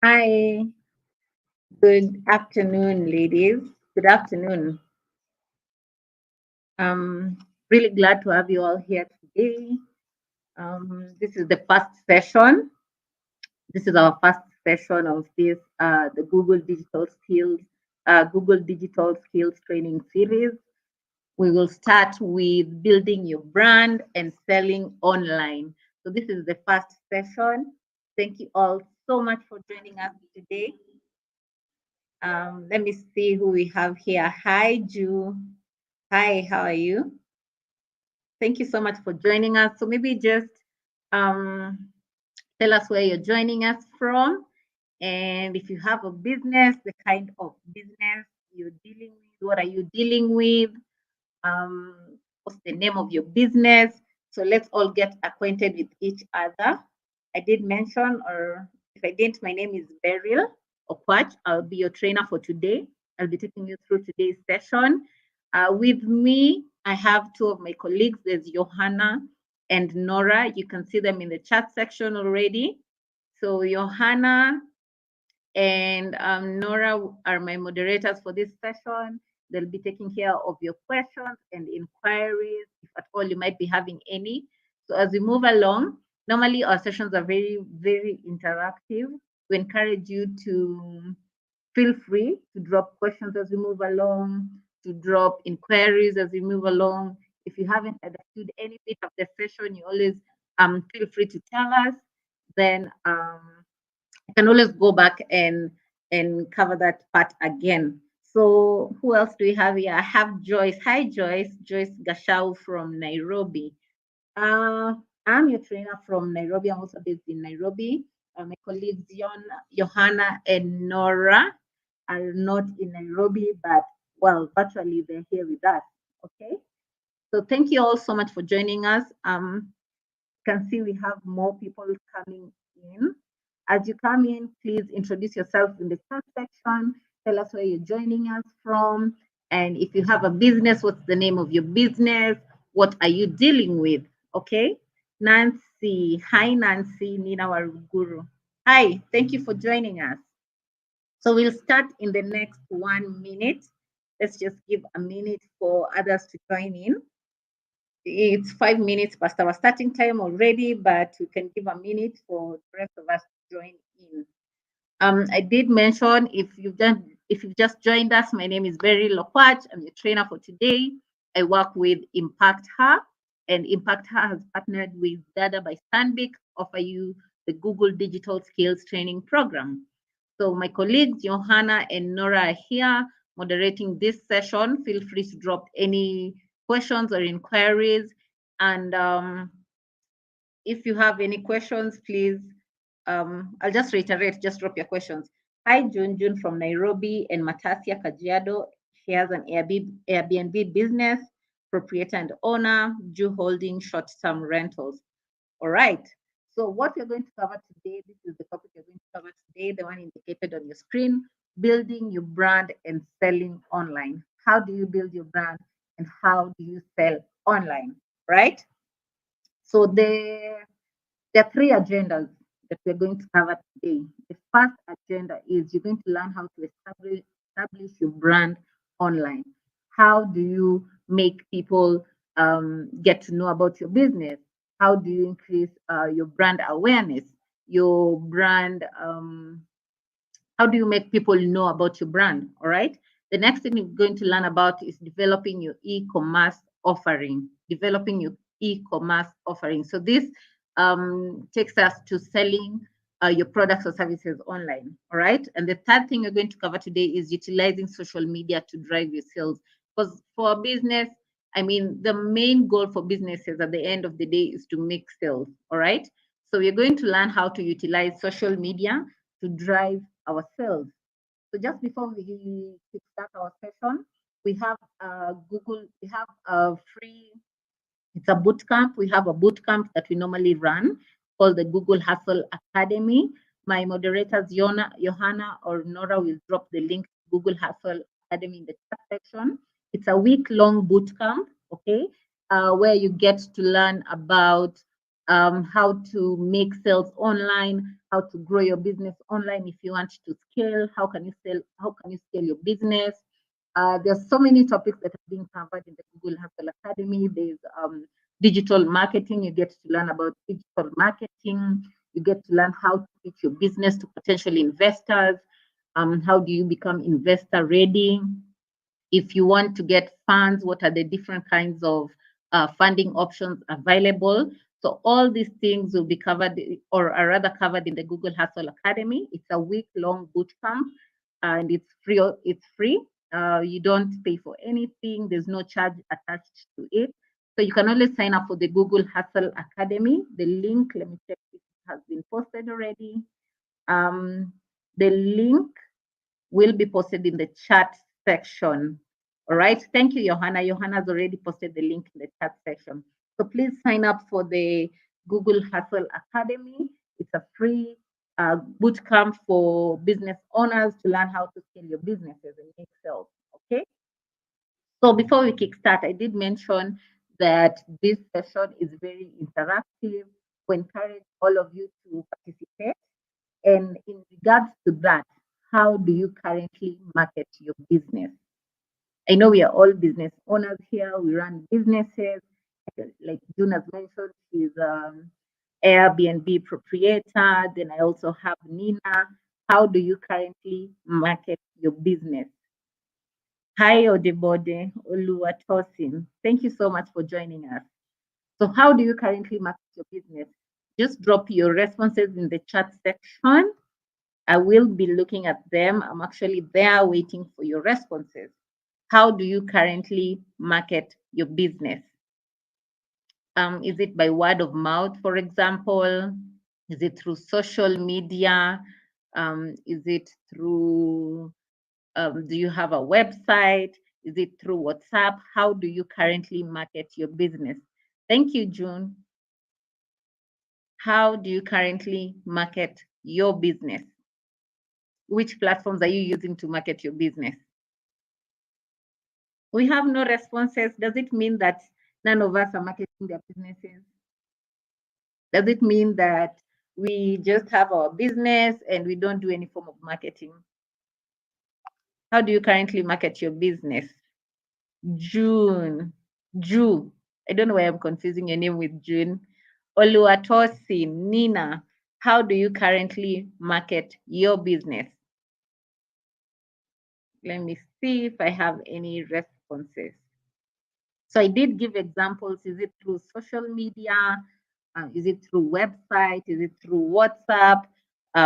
Hi, good afternoon, ladies. Good afternoon. Really glad to have you all here today. This is the first session. This is our first session of this the Google Digital Skills Training Series. We will start with building your brand and selling online. So this is the first session. Thank you all so much for joining us today. Let me see who we have here. Hi, Ju. Hi, how are you? Thank you so much for joining us. So maybe just um, tell us where you're joining us from. And if you have a business, the kind of business you're dealing with, what are you dealing with? Um, what's the name of your business? So let's all get acquainted with each other. I did mention, or if I didn't, my name is Beryl Okwach. I'll be your trainer for today. I'll be taking you through today's session. With me, I have two of my colleagues. There's Johanna and Nora. You can see them in the chat section already. So Johanna and Nora are my moderators for this session. They'll be taking care of your questions and inquiries, if at all you might be having any. So as we move along, normally our sessions are very, very interactive. We encourage you to feel free to drop questions as we move along, to drop inquiries as we move along. If you haven't understood any bit of the session, you always feel free to tell us. Then I can always go back and cover that part again. So who else do we have here? I have Joyce. Hi, Joyce. Joyce Gashau from Nairobi. I'm your trainer from Nairobi. I'm also based in Nairobi. My colleagues Johanna and Nora are not in Nairobi, but well, virtually they're here with us. Okay. So thank you all so much for joining us. You can see we have more people coming in. As you come in, please introduce yourself in the chat section. Tell us where you're joining us from. And if you have a business, what's the name of your business? What are you dealing with? Okay. Nancy. Hi, Nancy, Nina Waruguru. Hi, thank you for joining us. So we'll start in the next 1 minute. Let's just give a minute for others to join in. It's 5 minutes past our starting time already, but we can give a minute for the rest of us to join in. I did mention if you've just joined us, my name is Beryl Okwach. I'm the trainer for today. I work with Impact Her, and Impact Her has partnered with Dada by Stanbic, offer you the Google Digital Skills Training Program. So my colleagues Johanna and Nora are here moderating this session. Feel free to drop any questions or inquiries. And if you have any questions, please, I'll just reiterate, just drop your questions. Hi, June from Nairobi, and Matasia Kajiado. She has an Airbnb business, proprietor and owner, Ju Holding short-term rentals. All right. So what we're going to cover today, this is the topic we're going to cover today, the one indicated on your screen, building your brand and selling online. How do you build your brand and how do you sell online, right? So there are three agendas that we're going to cover today. The first agenda is you're going to learn how to establish your brand online. How do you make people get to know about your business? How do you increase your brand awareness? Your brand, how do you make people know about your brand? All right. The next thing you're going to learn about is developing your e-commerce offering. Developing your e-commerce offering. So this takes us to selling your products or services online. All right. And the third thing we're going to cover today is utilizing social media to drive your sales. Because for a business, I mean, the main goal for businesses at the end of the day is to make sales. All right. So we're going to learn how to utilize social media to drive our sales. So just before we start our session, we have we have a free, it's a boot camp. We have a boot camp that we normally run called the Google Hustle Academy. My moderators, Johanna or Nora, will drop the link to Google Hustle Academy in the chat section. It's a week-long boot camp, okay, where you get to learn about how to make sales online, how to grow your business online if you want to scale, how can you scale your business. There's so many topics that are being covered in the Google Hustle Academy. There's digital marketing. You get to learn about digital marketing. You get to learn how to pitch your business to potential investors. How do you become investor ready? If you want to get funds, what are the different kinds of funding options available? So all these things will be covered, or are rather covered, in the Google Hustle Academy. It's a week-long boot camp, and it's free. You don't pay for anything. There's no charge attached to it. So you can always sign up for the Google Hustle Academy. The link, let me check if it has been posted already. The link will be posted in the chat section. All right. Thank you, Johanna. Johanna's already posted the link in the chat section. So please sign up for the Google Hustle Academy. It's a free boot camp for business owners to learn how to scale your businesses and make sales. Okay. So before we kickstart, I did mention that this session is very interactive. We encourage all of you to participate. And in regards to that, how do you currently market your business? I know we are all business owners here. We run businesses. Like June has mentioned, she's Airbnb proprietor. Then I also have Nina. How do you currently market your business? Hi, Odebode Oluwatosin. Thank you so much for joining us. So how do you currently market your business? Just drop your responses in the chat section. I will be looking at them. I'm actually there waiting for your responses. How do you currently market your business? Is it by word of mouth, for example? Is it through social media? Is it through, do you have a website? Is it through WhatsApp? How do you currently market your business? Thank you, June. How do you currently market your business? Which platforms are you using to market your business? We have no responses. Does it mean that none of us are marketing their businesses? Does it mean that we just have our business and we don't do any form of marketing? How do you currently market your business? June. I don't know why I'm confusing your name with June. Oluwatosin, Nina, how do you currently market your business? Let me see if I have any responses. So I did give examples. Is it through social media? Is it through website? Is it through WhatsApp?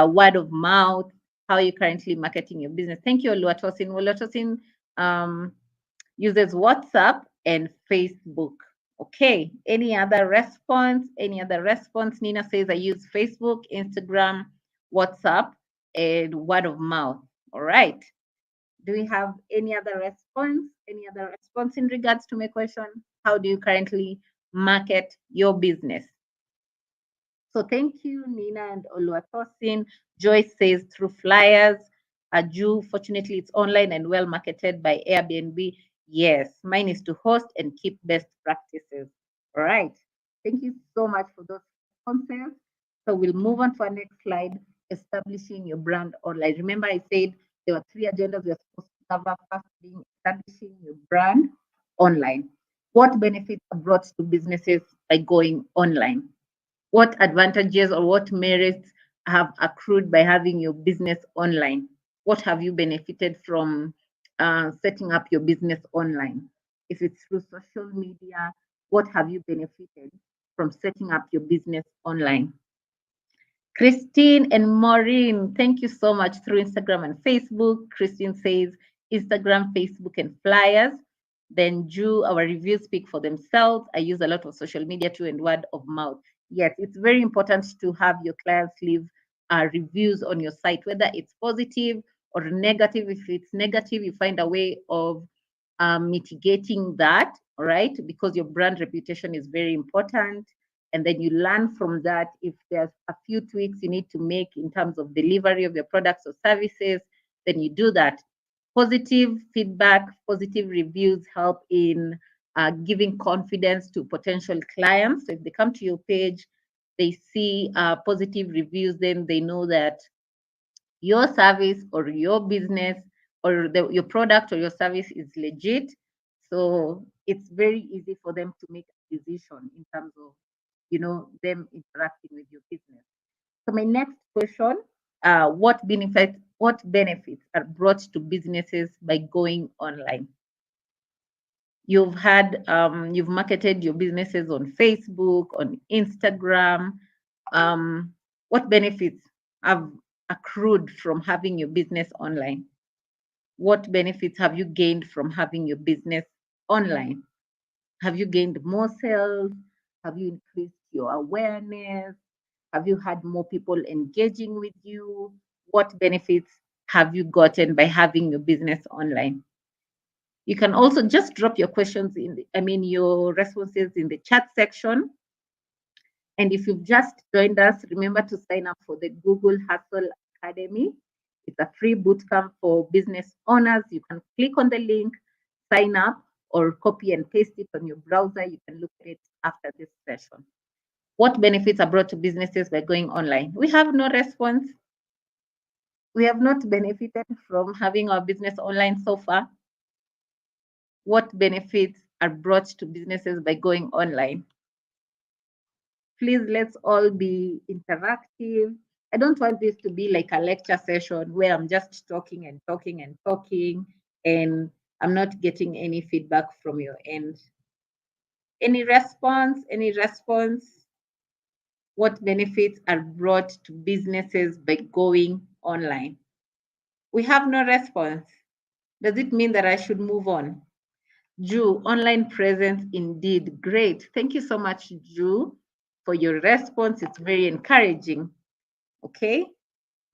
Word of mouth? How are you currently marketing your business? Thank you, Oluwatosin. Oluwatosin uses WhatsApp and Facebook. Okay. Any other response? Any other response? Nina says, I use Facebook, Instagram, WhatsApp, and word of mouth. All right. Do we have any other response? Any other response in regards to my question? How do you currently market your business? So thank you, Nina and Oluwatosin. Joyce says through flyers. Aju, fortunately, it's online and well marketed by Airbnb. Yes, mine is to host and keep best practices. All right. Thank you so much for those responses. So we'll move on to our next slide, establishing your brand online. Remember, I said there were 3 agendas we are supposed to cover. First being establishing your brand online. What benefits are brought to businesses by going online? What advantages or what merits have accrued by having your business online? What have you benefited from setting up your business online? If it's through social media, what have you benefited from setting up your business online? Christine and Maureen, thank you so much through Instagram and Facebook. Christine says Instagram, Facebook, and flyers. Then Ju, our reviews speak for themselves. I use a lot of social media too and word of mouth. Yes, it's very important to have your clients leave reviews on your site, whether it's positive or negative. If it's negative, you find a way of mitigating that, all right? Because your brand reputation is very important. And then you learn from that. If there's a few tweaks you need to make in terms of delivery of your products or services, then you do that. Positive feedback, positive reviews help in giving confidence to potential clients. So if they come to your page they see positive reviews, then they know that your service or your business or your product or your service is legit. So it's very easy for them to make a decision in terms of, them interacting with your business. So my next question, what benefits are brought to businesses by going online? You've marketed your businesses on Facebook, on Instagram. What benefits have accrued from having your business online? What benefits have you gained from having your business online? Have you gained more sales? Have you increased your awareness? Have you had more people engaging with you? What benefits have you gotten by having your business online? You can also just drop your questions your responses in the chat section. And if you've just joined us, remember to sign up for the Google Hustle Academy. It's a free bootcamp for business owners. You can click on the link, sign up, or copy and paste it on your browser. You can look at it after this session. What benefits are brought to businesses by going online? We have no response. We have not benefited from having our business online so far. What benefits are brought to businesses by going online? Please, let's all be interactive. I don't want this to be like a lecture session where I'm just talking and talking and talking and I'm not getting any feedback from your end. Any response? Any response? What benefits are brought to businesses by going online? We have no response. Does it mean that I should move on? Ju, online presence indeed. Great. Thank you so much, Ju, for your response. It's very encouraging. Okay.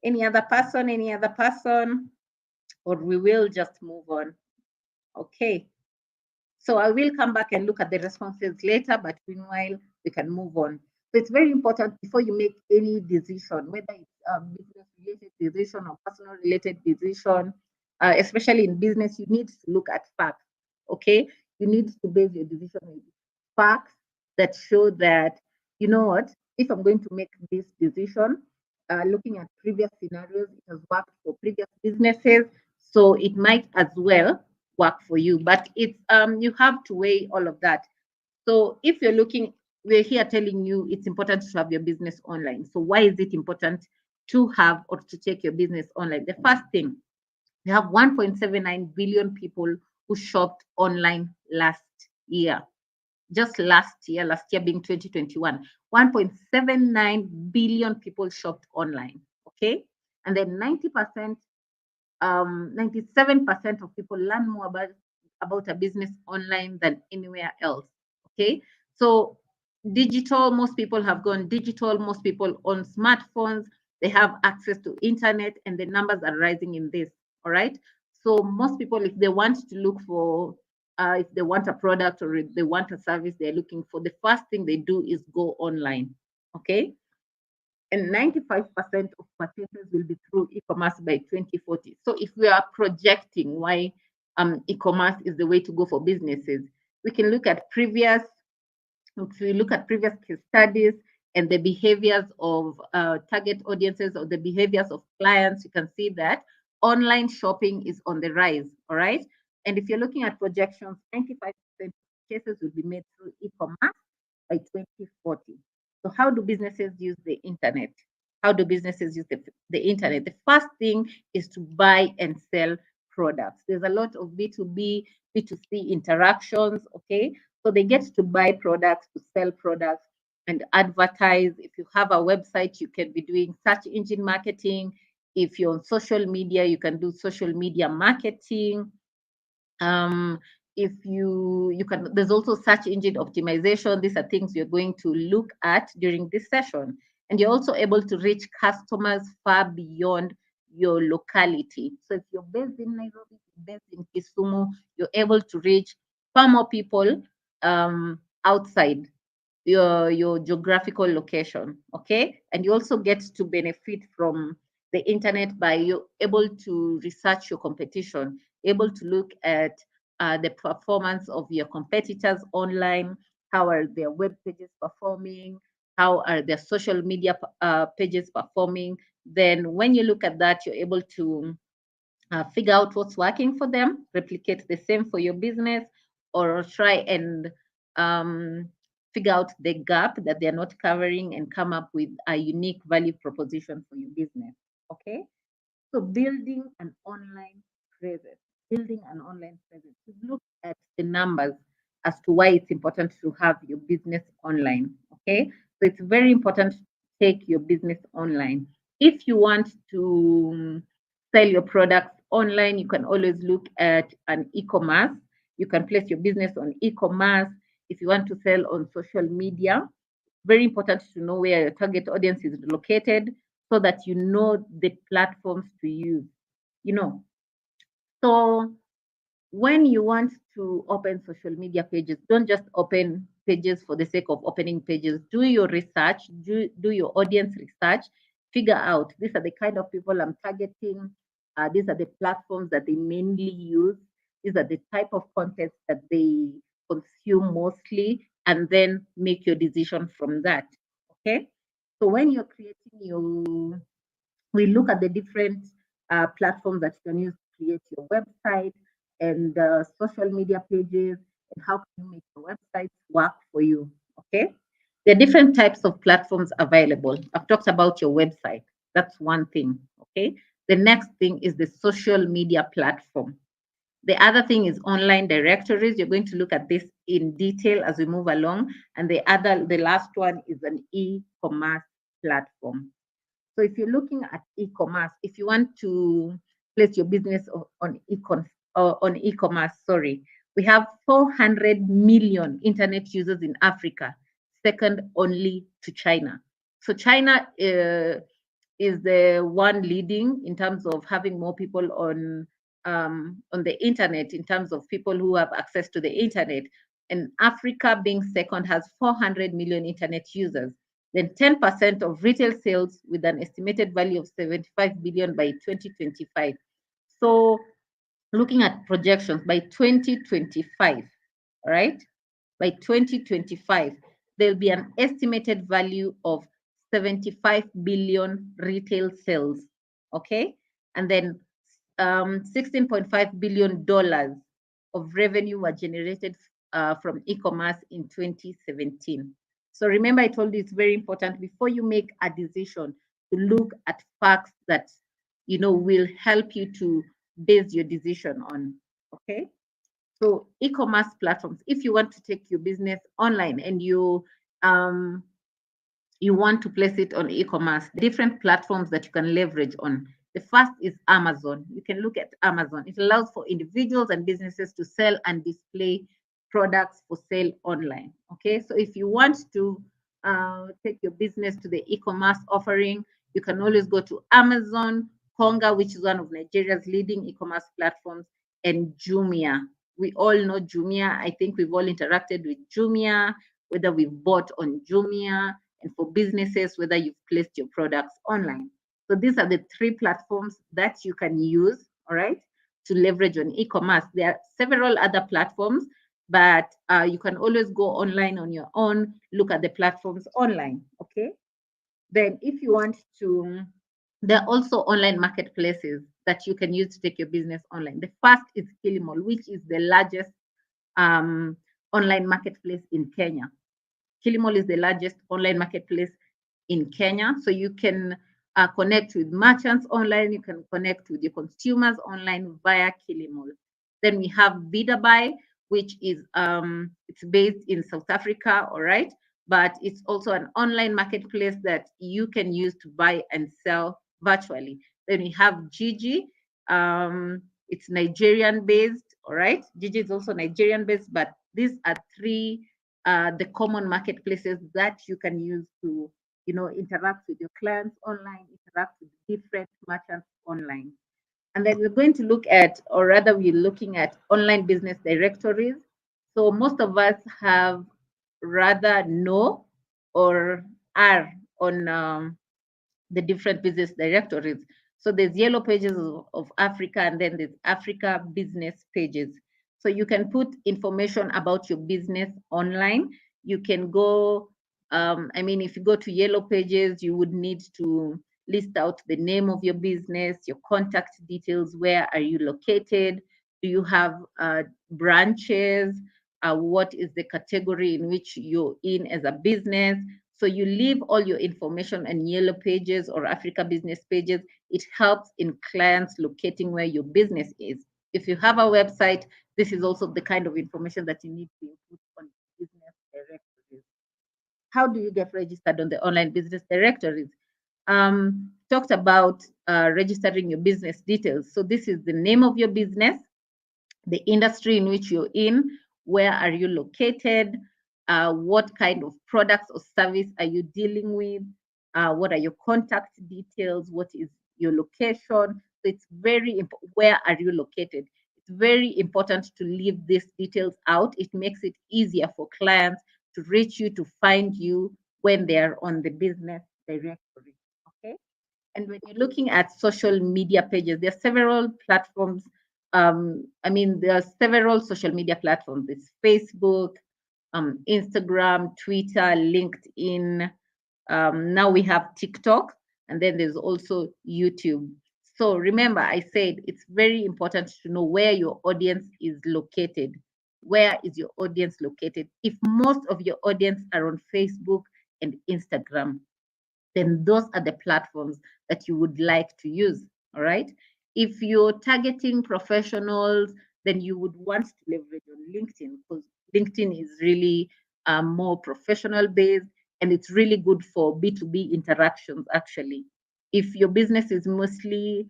Any other person? Any other person? Or we will just move on. Okay. So I will come back and look at the responses later, but meanwhile, we can move on. So it's very important before you make any decision, whether it's a business-related decision or personal-related decision, especially in business, you need to look at facts, okay? You need to base your decision on facts that show that, you know what, if I'm going to make this decision, looking at previous scenarios, it has worked for previous businesses, so it might as well work for you. But it's you have to weigh all of that. So if you're looking, we're here telling you it's important to have your business online. So why is it important to have or to take your business online? The first thing, we have 1.79 billion people who shopped online last year. Just last year being 2021, 1.79 billion people shopped online. Okay. And then 90%, 97% of people learn more about a business online than anywhere else. Okay. So digital, most people have gone digital, most people on smartphones, they have access to internet, and the numbers are rising in this. All right. So most people, if they want to look for if they want a product or if they want a service they're looking for, the first thing they do is go online. Okay. And 95% of purchases will be through e-commerce by 2040. So if we are projecting why e-commerce is the way to go for businesses, we can look at previous case studies and the behaviors of target audiences or the behaviors of clients. You can see that online shopping is on the rise. All right. And if you're looking at projections, 95% of cases will be made through e-commerce by 2040. So how do businesses use the internet? How do businesses use the internet? The first thing is to buy and sell products. There's a lot of B2B, B2C interactions, okay? So they get to buy products, to sell products, and advertise. If you have a website, you can be doing search engine marketing. If you're on social media, you can do social media marketing. If you can, there's also search engine optimization. These are things you're going to look at during this session. And you're also able to reach customers far beyond your locality. So if you're based in Nairobi, based in Kisumu, you're able to reach far more people outside your geographical location. Okay. And you also get to benefit from the internet by you're able to research your competition, able to look at the performance of your competitors online. How are their web pages performing? how are their social media pages performing. Then when you look at that, you're able to figure out what's working for them, replicate the same for your business, or try and um, figure out the gap that they're not covering and come up with a unique value proposition for your business. Okay. So building an online presence, building an online presence. Look at the numbers as to why it's important to have your business online. Okay. So it's very important to take your business online. If you want to sell your products online, you can always look at an e-commerce. You can place your business on e-commerce. If you want to sell on social media, very important to know where your target audience is located so that you know the platforms to use. You know, so when you want to open social media pages, don't just open pages for the sake of opening pages. Do your research, do your audience research, figure out these are the kind of people I'm targeting, these are the platforms that they mainly use, these are the type of content that they consume mostly, and then make your decision from that. Okay. So when you're creating your, we look at the different platforms that you can use to create your website and social media pages, and how can you make your website work for you. Okay. There are different types of platforms available. I've talked about your website. That's one thing. Okay. The next thing is the social media platform. The other thing is online directories. You're going to look at this in detail as we move along. And the last one is an e-commerce platform. So if you're looking at e-commerce, if you want to place your business on e-commerce, sorry, we have 400 million internet users in Africa, second only to China. So China is the one leading in terms of having more people on the internet, in terms of people who have access to the internet. And Africa, being second, has 400 million internet users. Then 10% of retail sales with an estimated value of 75 billion by 2025. So looking at projections by 2025, right? By 2025, there'll be an estimated value of 75 billion retail sales, okay? And then $16.5 billion of revenue were generated from e-commerce in 2017. So remember, I told you it's very important before you make a decision to look at facts that will help you to base your decision on. Okay. So e-commerce platforms, if you want to take your business online and you want to place it on e-commerce, different platforms that you can leverage on. The first is Amazon. You can look at Amazon. It allows for individuals and businesses to sell and display products for sale online. Okay, so if you want to take your business to the e-commerce offering, you can always go to Amazon, Konga, which is one of Nigeria's leading e-commerce platforms, and Jumia. We all know Jumia. I think we've all interacted with Jumia, whether we've bought on Jumia, and for businesses, whether you've placed your products online. So these are the three platforms that you can use, all right, to leverage on e-commerce. There are several other platforms, but you can always go online on your own, look at the platforms online, okay? Then if you want to, there are also online marketplaces that you can use to take your business online. The first is Kilimall, which is the largest online marketplace in Kenya. Kilimall is the largest online marketplace in Kenya. So you can connect with merchants online. You can connect with your consumers online via Kilimall. Then we have VidaBuy, which is it's based in South Africa, all right? But it's also an online marketplace that you can use to buy and sell virtually. Then we have Gigi. It's Nigerian based, all right? Gigi is also Nigerian based, but these are three the common marketplaces that you can use to, interact with your clients online, interact with different merchants online. And then we're going to look at, or rather we're looking at online business directories. So most of us have rather know or are on the different business directories. So there's yellow pages of Africa, and then there's Africa business pages. So you can put information about your business online. You can go I mean, if you go to Yellow Pages, you would need to list out the name of your business, your contact details, where are you located, do you have branches, what is the category in which you're in as a business. So you leave all your information on Yellow Pages or Africa Business Pages. It helps in clients locating where your business is. If you have a website, this is also the kind of information that you need to input on business directories. How do you get registered on the online business directories? Talked about registering your business details. So this is the name of your business, the industry in which you're in, where are you located, what kind of products or service are you dealing with, what are your contact details, what is your location. So it's very important. Where are you located? It's very important to leave these details out. It makes it easier for clients to reach you, to find you when they're on the business directory. Okay. And when you're looking at social media pages, there are several platforms. I mean, there are several social media platforms. It's Facebook, Instagram, Twitter, LinkedIn. Now we have TikTok, and then there's also YouTube. So remember, I said it's very important to know where your audience is located. Where is your audience located? If most of your audience are on Facebook and Instagram, then those are the platforms that you would like to use. All right. If you're targeting professionals, then you would want to leverage on LinkedIn, because LinkedIn is really more professional based, and it's really good for B2B interactions, actually. If your business is mostly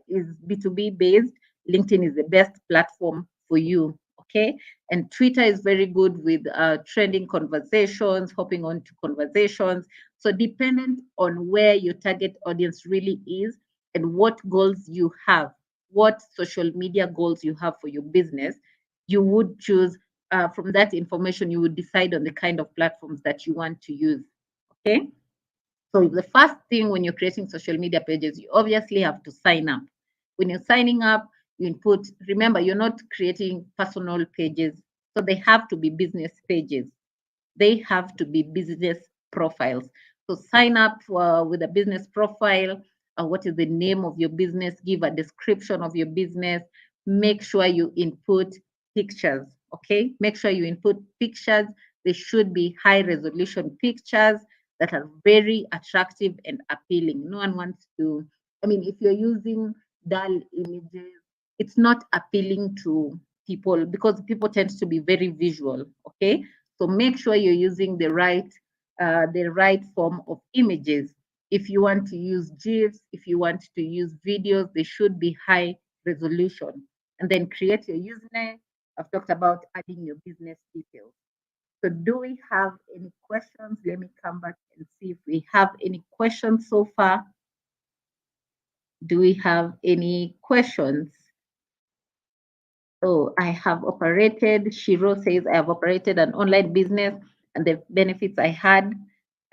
is B2B based, LinkedIn is the best platform for you. Okay. And Twitter is very good with trending conversations, hopping on to conversations. So dependent on where your target audience really is and what goals you have, what social media goals you have for your business, you would choose from that information, you would decide on the kind of platforms that you want to use. Okay. So the first thing when you're creating social media pages, you obviously have to sign up. When you're signing up, you input, remember, you're not creating personal pages. So they have to be business pages. They have to be business profiles. So sign up with a business profile. What is the name of your business? Give a description of your business. Make sure you input pictures. Okay. Make sure you input pictures. They should be high resolution pictures that are very attractive and appealing. No one wants to, I mean, if you're using dull images, it's not appealing to people because people tend to be very visual. Okay. So make sure you're using the right form of images. If you want to use GIFs, if you want to use videos, they should be high resolution. And then create your username. I've talked about adding your business details. So do we have any questions? Let me come back and see if we have any questions so far. Do we have any questions? So I have operated, Shiro says, I have operated an online business and the benefits I had,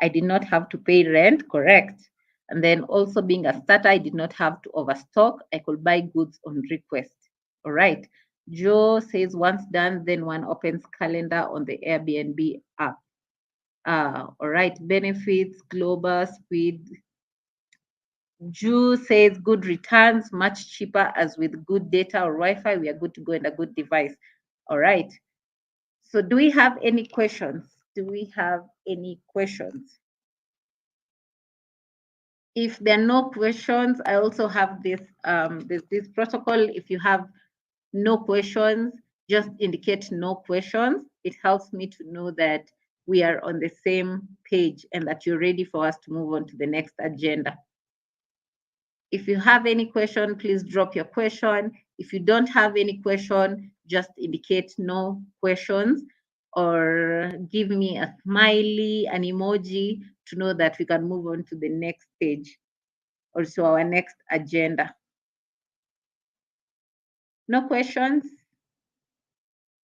I did not have to pay rent, correct. And then also being a starter, I did not have to overstock. I could buy goods on request. All right. Joe says once done, then one opens calendar on the Airbnb app. All right. Benefits, global speed, Drew says good returns, much cheaper as with good data or Wi-Fi. We are good to go and a good device. All right. So do we have any questions? Do we have any questions? If there are no questions, I also have this protocol. If you have no questions, just indicate no questions. It helps me to know that we are on the same page and that you're ready for us to move on to the next agenda. If you have any question, please drop your question. If you don't have any question, just indicate no questions or give me a smiley, an emoji to know that we can move on to the next stage or to our next agenda. No questions?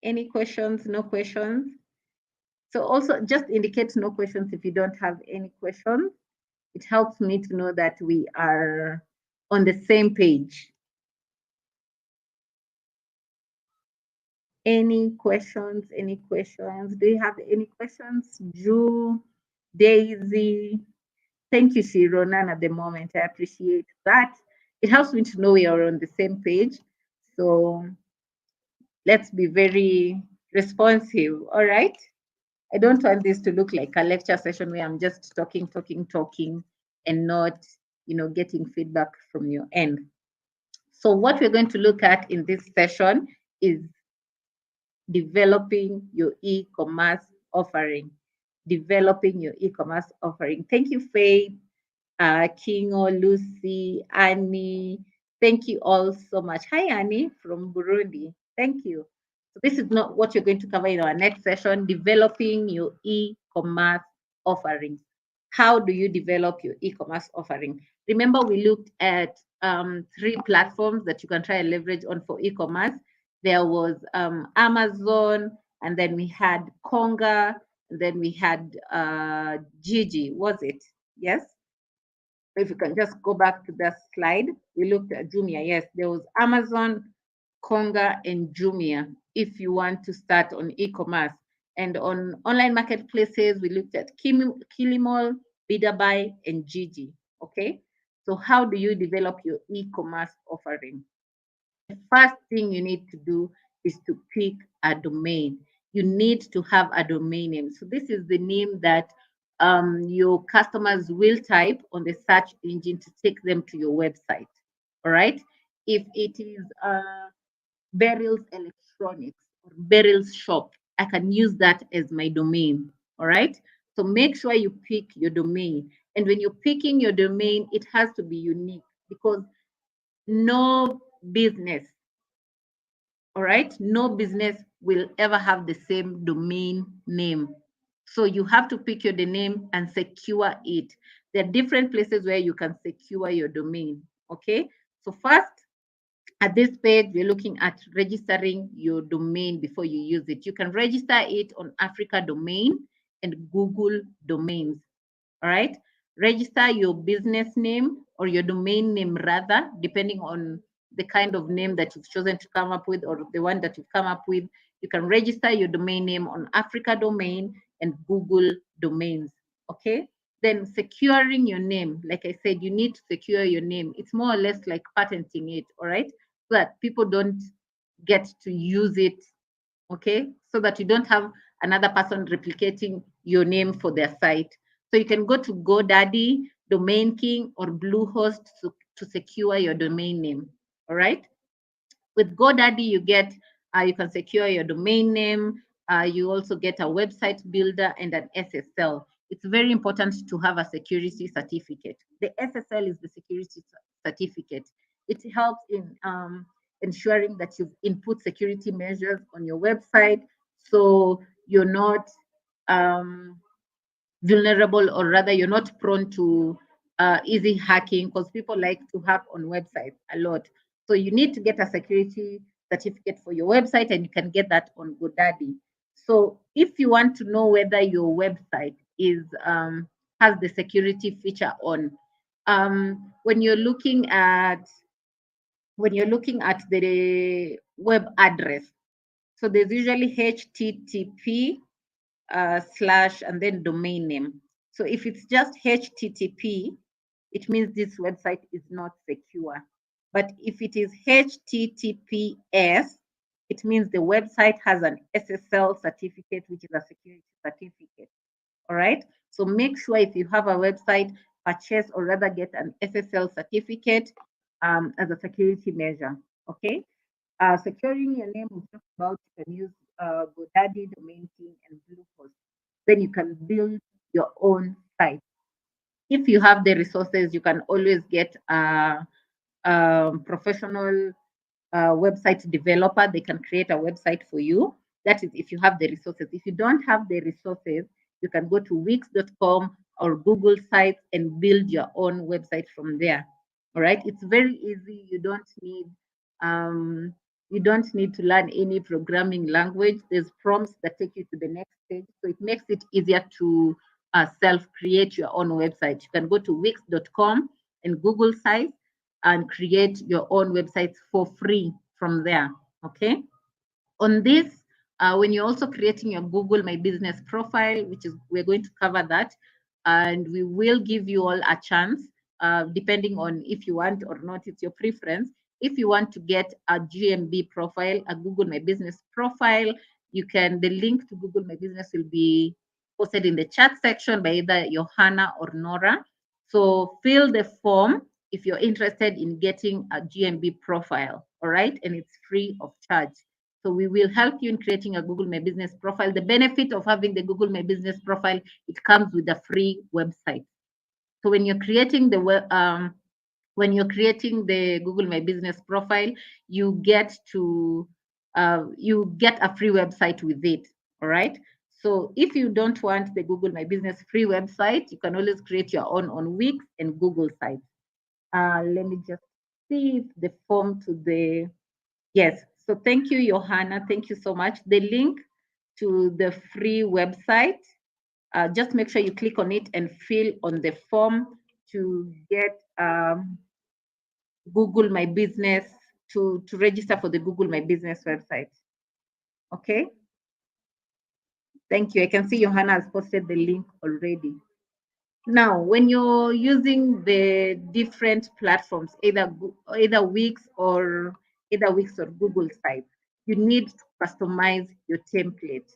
Any questions? No questions? So also just indicate no questions if you don't have any questions. It helps me to know that we are on the same page. Any questions? Any questions? Do you have any questions? Drew, Daisy. Thank you, Shironan, at the moment. I appreciate that. It helps me to know we are on the same page. So let's be very responsive. All right. I don't want this to look like a lecture session where I'm just talking, and not, getting feedback from your end. So what we're going to look at in this session is developing your e-commerce offering. Developing your e-commerce offering. Thank you, Faith, Kingo, Lucy, Annie. Thank you all so much. Hi, Annie from Burundi. Thank you. So this is not what you're going to cover in our next session, developing your e-commerce offering. How do you develop your e-commerce offering? Remember, we looked at 3 platforms that you can try and leverage on for e-commerce. There was Amazon, and then we had Konga, and then we had Gigi, was it? Yes? If you can just go back to that slide, we looked at Jumia. Yes, there was Amazon, Konga, and Jumia if you want to start on e-commerce. And on online marketplaces, we looked at Kilimall, Bidabuy, and Gigi. Okay, so how do you develop your e-commerce offering? The first thing you need to do is to pick a domain. You need to have a domain name. So this is the name that your customers will type on the search engine to take them to your website. All right. If it is Beryl's Electronics or Beryl's Shop, I can use that as my domain. All right. So make sure you pick your domain. And when you're picking your domain, it has to be unique because no business, all right, no business will ever have the same domain name. So you have to pick your name and secure it. There are different places where you can secure your domain. Okay. So first, at this page, we're looking at registering your domain before you use it. You can register it on Africa Domain and Google Domains. All right. Register your business name or your domain name rather, depending on the kind of name that you've chosen to come up with or the one that you've come up with. You can register your domain name on Africa Domain and Google Domains. Okay. Then securing your name, like I said, you need to secure your name. It's more or less like patenting it, all right? So that people don't get to use it, okay? So that you don't have another person replicating your name for their site. So you can go to GoDaddy, Domain King, or Bluehost to secure your domain name, all right? With GoDaddy, you can secure your domain name. You also get a website builder and an SSL. It's very important to have a security certificate. The SSL is the security certificate. It helps in ensuring that you've input security measures on your website, so you're not vulnerable, or rather you're not prone to easy hacking, because people like to hack on websites a lot. So you need to get a security certificate for your website, and you can get that on GoDaddy. So if you want to know whether your website is has the security feature on, when you're looking at the web address, so there's usually HTTP slash and then domain name. So if it's just HTTP, it means this website is not secure. But if it is HTTPS, it means the website has an SSL certificate, which is a security certificate. All right. So make sure if you have a website, purchase or rather get an SSL certificate as a security measure. Okay. Securing your name, we talked about, you can use GoDaddy, Domain King, and Bluehost. Then you can build your own site. If you have the resources, you can always get a professional website developer. They can create a website for you. That is if you have the resources. If you don't have the resources, you can go to wix.com or Google Sites and build your own website from there. All right. It's very easy. You don't need to learn any programming language. There's prompts that take you to the next page. So it makes it easier to self-create your own website. You can go to wix.com and Google Sites and create your own websites for free from there. Okay. On this, when you're also creating your Google My Business profile, which is, we're going to cover that. and we will give you all a chance, depending on if you want or not. It's your preference. If you want to get a GMB profile, a Google My Business profile, you can. The link to Google My Business will be posted in the chat section by either Johanna or Nora. So fill the form if you're interested in getting a GMB profile, all right? And it's free of charge. So we will help you in creating a Google My Business profile. The benefit of having the Google My Business profile, it comes with a free website. So when you're creating the Google My Business profile, you get a free website with it. All right. So if you don't want the Google My Business free website, you can always create your own on Wix and Google sites. Let me just see if the form to the yes. So thank you, Johanna. Thank you so much. The link to the free website, just make sure you click on it and fill on the form to get Google My Business, to register for the Google My Business website. Okay. Thank you. I can see Johanna has posted the link already. Now, when you're using the different platforms, either Wix or Google Sites, you need to customize your template.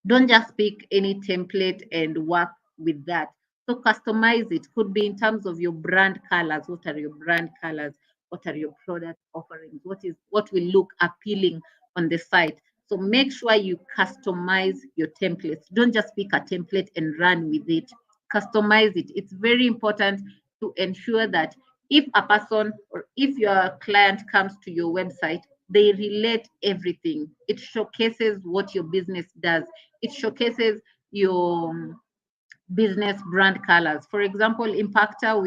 Don't just pick any template and work with that. So customize it. Could be in terms of your brand colors. What are your brand colors? What are your product offerings? What will look appealing on the site? So make sure you customize your templates. Don't just pick a template and run with it. Customize it. It's very important to ensure that if a person or if your client comes to your website, they relate everything. It showcases what your business does. It showcases your business brand colors. For example, Impactor,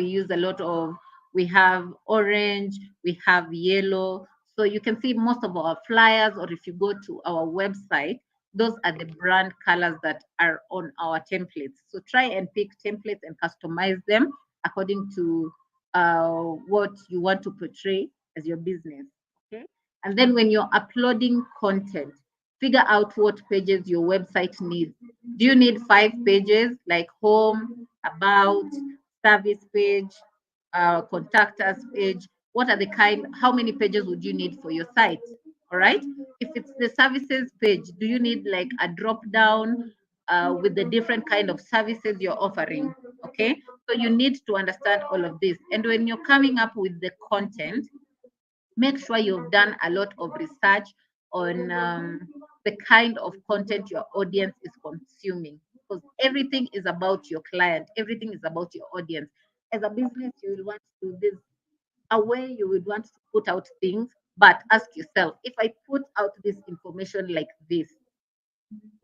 we have orange, we have yellow. So you can see most of our flyers, or if you go to our website, those are the brand colors that are on our templates. So try and pick templates and customize them according to what you want to portray as your business. Okay. And then when you're uploading content, figure out what pages your website needs. Do you need 5 pages like home, about, service page, contact us page? How many pages would you need for your site? All right. If it's the services page, do you need like a drop down with the different kind of services you're offering? Okay. So you need to understand all of this. And when you're coming up with the content, make sure you've done a lot of research on the kind of content your audience is consuming, because everything is about your client, everything is about your audience. As a business, you will want to do this a way you would want to put out things, but ask yourself, if I put out this information like this,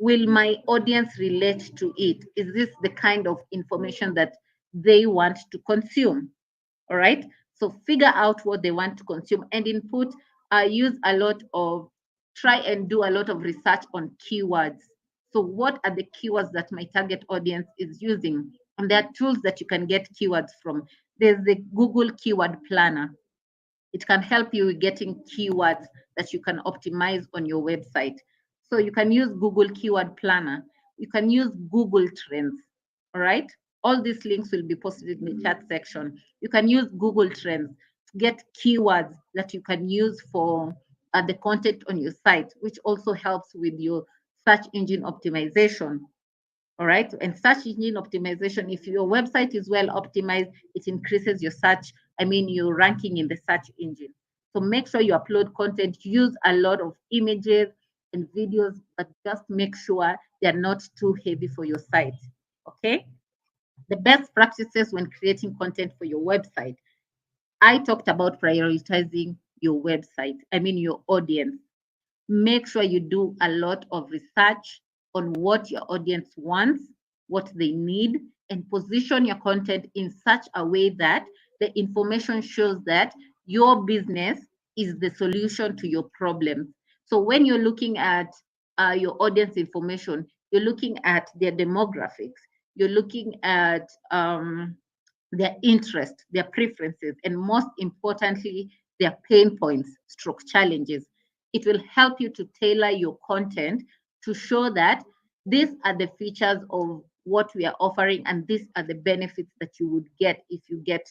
will my audience relate to it? Is this the kind of information that they want to consume? All right. So figure out what they want to consume and input. Try and do a lot of research on keywords. So what are the keywords that my target audience is using? And there are tools that you can get keywords from. There's the Google Keyword Planner. It can help you with getting keywords that you can optimize on your website. So you can use Google Keyword Planner. You can use Google Trends. All right. All these links will be posted in the chat section. You can use Google Trends to get keywords that you can use for the content on your site, which also helps with your search engine optimization. All right. And search engine optimization, if your website is well optimized, it increases your ranking in the search engine. So make sure you upload content, use a lot of images and videos, but just make sure they're not too heavy for your site. Okay. The best practices when creating content for your website. I talked about prioritizing your website, your audience. Make sure you do a lot of research on what your audience wants, what they need, and position your content in such a way that the information shows that your business is the solution to your problems. So when you're looking at your audience information, you're looking at their demographics, you're looking at their interest, their preferences, and most importantly, their pain points, stroke challenges. It will help you to tailor your content to show that these are the features of what we are offering, and these are the benefits that you would get if you get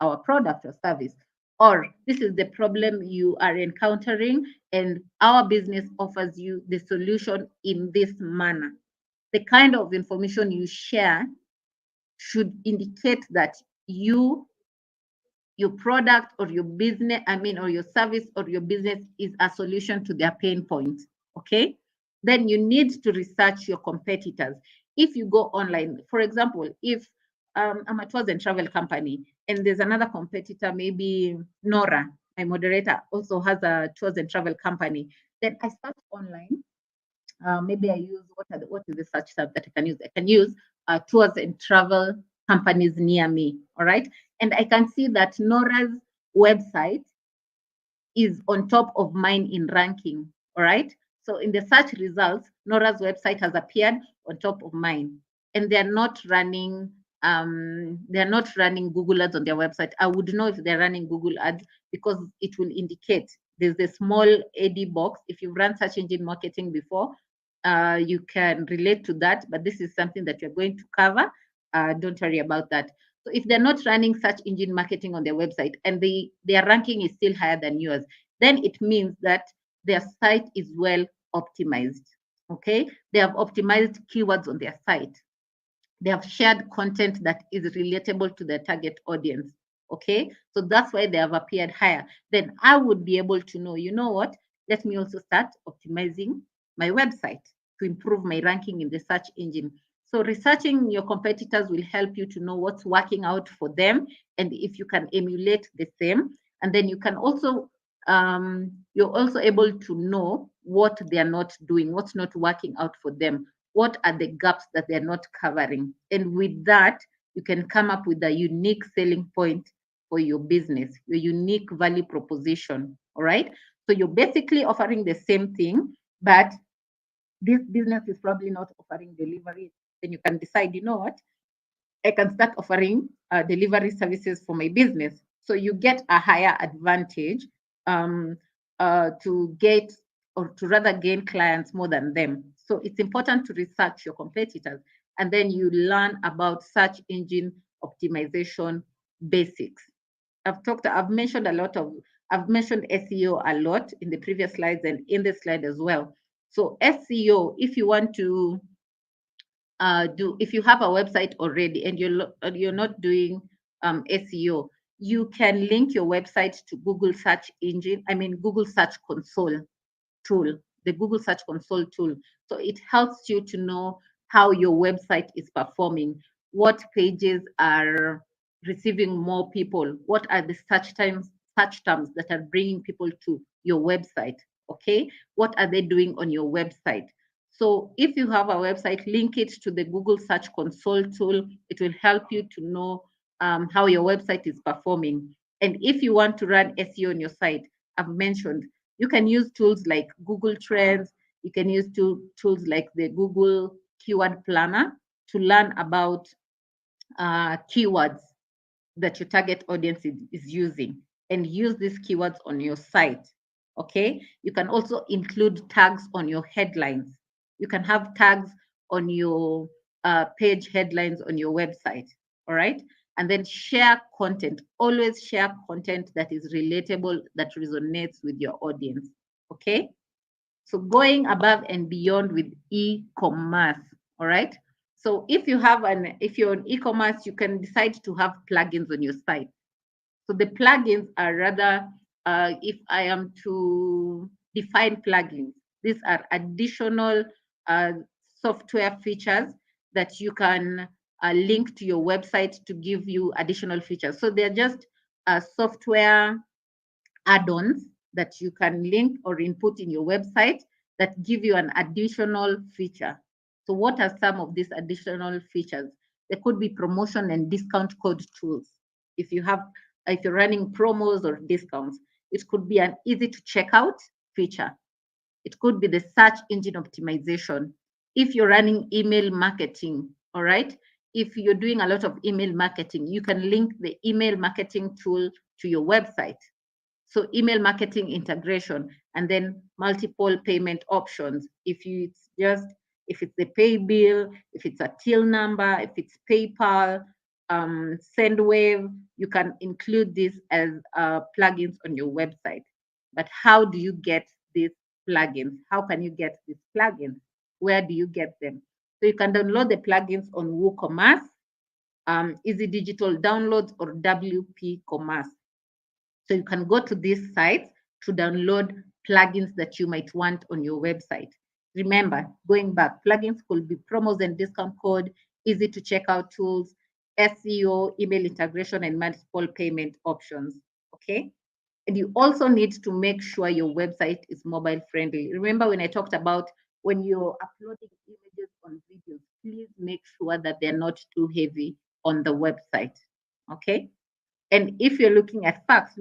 our product or service. Or this is the problem you are encountering, and our business offers you the solution in this manner. The kind of information you share should indicate that your product or your business, or your service or your business is a solution to their pain point. Okay. Then you need to research your competitors. If you go online, for example, if I'm a tours and travel company and there's another competitor, maybe Nora, my moderator, also has a tours and travel company, then I search online. Maybe I use what is the search tab that I can use? I can use tours and travel companies near me. All right. And I can see that Nora's website is on top of mine in ranking. All right. So in the search results, Nora's website has appeared on top of mine, and they're not running Google ads on their website. I would know if they're running Google ads because it will indicate. There's a small AD box. If you've run search engine marketing before, you can relate to that, but this is something that you're going to cover. Don't worry about that. So if they're not running search engine marketing on their website and their ranking is still higher than yours, then it means that their site is well optimized. Okay, they have optimized keywords on their site. They have shared content that is relatable to their target audience. Okay, so that's why they have appeared higher. Then I would be able to know, you know what, let me also start optimizing my website to improve my ranking in the search engine. So researching your competitors will help you to know what's working out for them and if you can emulate the same. And then you can also you're also able to know what they are not doing, what's not working out for them, what are the gaps that they're not covering. And with that, you can come up with a unique selling point for your business, your unique value proposition. All right. So you're basically offering the same thing, but this business is probably not offering delivery. Then you can decide, you know what, I can start offering delivery services for my business. So you get a higher advantage um, to get or to rather gain clients more than them. So it's important to research your competitors and then you learn about search engine optimization basics. I've mentioned SEO a lot in the previous slides and in this slide as well. So SEO, if you want to if you have a website already and you're not doing SEO, you can link your website to Google Search Console tool, the Google Search Console tool. So it helps you to know how your website is performing, what pages are receiving more people, what are the search terms that are bringing people to your website. Okay, what are they doing on your website? So if you have a website, link it to the Google Search Console tool. It will help you to know how your website is performing. And if you want to run SEO on your site, I've mentioned you can use tools like Google Trends. You can use tools like the Google Keyword Planner to learn about keywords that your target audience is using and use these keywords on your site. Okay. You can also include tags on your headlines. You can have tags on your page headlines on your website. All right. And then share content. Always share content that is relatable, that resonates with your audience. Okay. So going above and beyond with e-commerce. All right. So if you're on e-commerce, you can decide to have plugins on your site. So the plugins are rather, if I am to define plugins, these are additional software features that you can link to your website to give you additional features. So they're just software add-ons that you can link or input in your website that give you an additional feature. So what are some of these additional features? There could be promotion and discount code tools. If you're running promos or discounts, it could be an easy to check out feature. It could be the search engine optimization. If you're running email marketing, all right, if you're doing a lot of email marketing, you can link the email marketing tool to your website. So email marketing integration and then multiple payment options. If it's just if it's a pay bill, if it's a till number, if it's PayPal, SendWave, you can include this as plugins on your website. But how do you get these plugins? How can you get these plugins? Where do you get them? So you can download the plugins on WooCommerce, Easy Digital Downloads, or WP Commerce. So you can go to these sites to download plugins that you might want on your website. Remember, going back, plugins could be promos and discount code, easy to check out tools, SEO, email integration, and multiple payment options. Okay. And you also need to make sure your website is mobile friendly. Remember when I talked about when you're uploading images on videos, please make sure that they're not too heavy on the website. Okay. And if you're looking at facts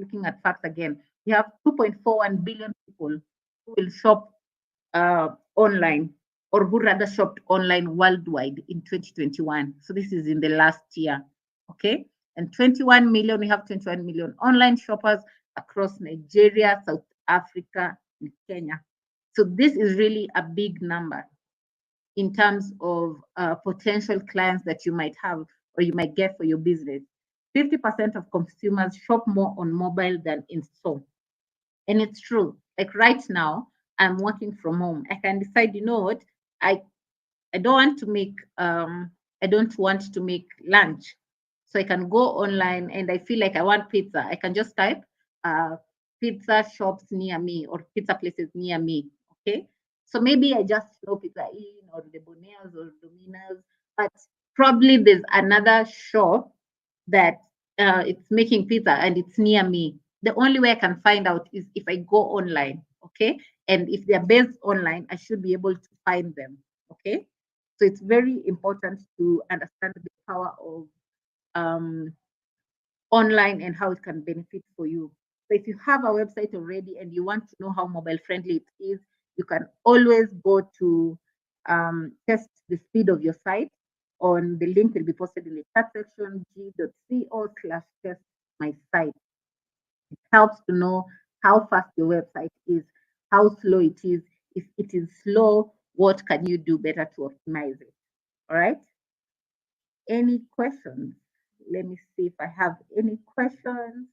again, we have 2.41 billion people who will shop online, or who rather shopped online worldwide in 2021. So this is in the last year. Okay. And 21 million, we have 21 million online shoppers across Nigeria, South Africa, and Kenya. So this is really a big number in terms of potential clients that you might have or you might get for your business. 50% of consumers shop more on mobile than in store. And it's true. Like right now, I'm working from home. I can decide, you know what, I I don't want to make lunch. So I can go online and I feel like I want pizza. I can just type uh, pizza shops near me or pizza places near me. Okay. So maybe I just know Pizza Inn or the Boneas or Domino's, but probably there's another shop that it's making pizza and it's near me. The only way I can find out is if I go online. Okay. And if they're based online, I should be able to find them. Okay. So it's very important to understand the power of um, online and how it can benefit for you. So if you have a website already and you want to know how mobile friendly it is, you can always go to test the speed of your site. On the link will be posted in the chat section, g.co/test my site. It helps to know how fast your website is, how slow it is. If it is slow, what can you do better to optimize it? All right. Any questions? Let me see if I have any questions.